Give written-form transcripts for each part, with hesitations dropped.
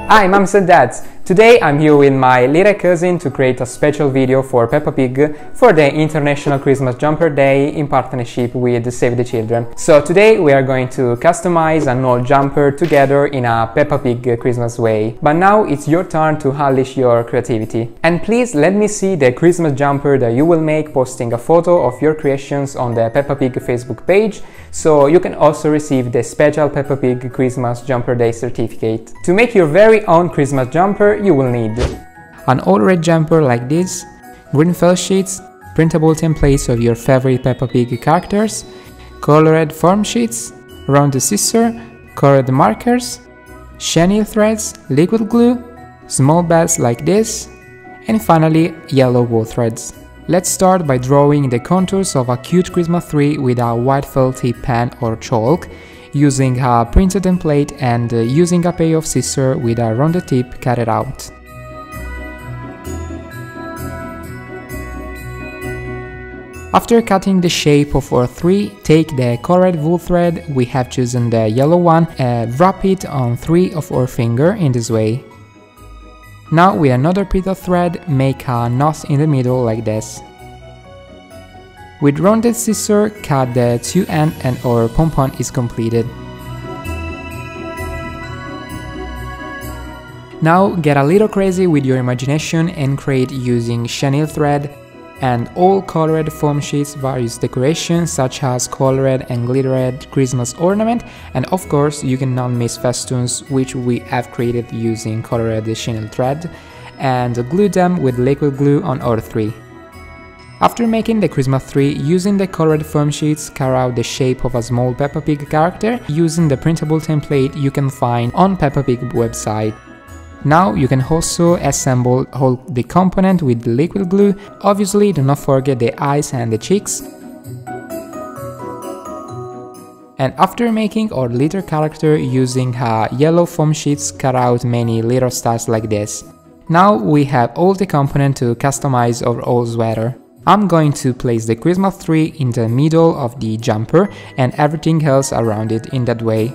Hi mums and dads! Today I'm here with my little cousin to create a special video for Peppa Pig for the International Christmas Jumper Day in partnership with Save the Children. So today we are going to customize an old jumper together in a Peppa Pig Christmas way. But now it's your turn to unleash your creativity. And please let me see the Christmas jumper that you will make, posting a photo of your creations on the Peppa Pig Facebook page, so you can also receive the special Peppa Pig Christmas Jumper Day certificate. To make your very own Christmas jumper, you will need an old red jumper like this, green felt sheets, printable templates of your favorite Peppa Pig characters, colored form sheets, rounded scissors, colored markers, chenille threads, liquid glue, small bells like this, and finally yellow wool threads. Let's start by drawing the contours of a cute Christmas tree with a white felt tip pen or chalk, using a printed template and using a pair of scissors with a rounded tip cut it out. After cutting the shape of our tree, take the colored wool thread, we have chosen the yellow one, wrap it on 3 of our fingers in this way. Now with another piece of thread, make a knot in the middle like this. With rounded scissors, cut the 2 ends and our pom-pom is completed. Now get a little crazy with your imagination and create using chenille thread and all colored foam sheets various decorations such as colored and glittered Christmas ornament, and of course you cannot miss festoons, which we have created using colored chenille thread, and glue them with liquid glue on our tree. After making the Christmas tree, using the colored foam sheets, carve out the shape of a small Peppa Pig character using the printable template you can find on Peppa Pig website. Now you can also assemble all the component with the liquid glue. Obviously do not forget the eyes and the cheeks. And after making our little character using yellow foam sheets, cut out many little stars like this. Now we have all the components to customize our old sweater. I'm going to place the Christmas tree in the middle of the jumper and everything else around it in that way.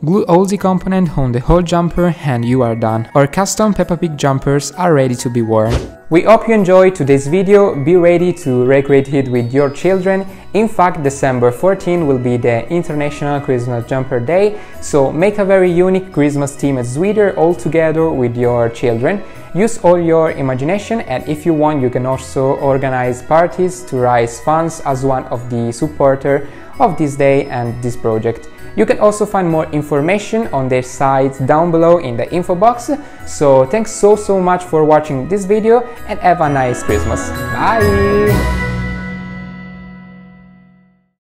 Glue all the components on the whole jumper and you are done. Our custom Peppa Pig jumpers are ready to be worn. We hope you enjoyed today's video. Be ready to recreate it with your children. In fact, December 14 will be the International Christmas Jumper Day, so make a very unique Christmas themed sweater all together with your children. Use all your imagination, and if you want you can also organize parties to raise funds as one of the supporters of this day and this project. You can also find more information on their sites down below in the info box. So thanks so much for watching this video and have a nice Christmas. Bye!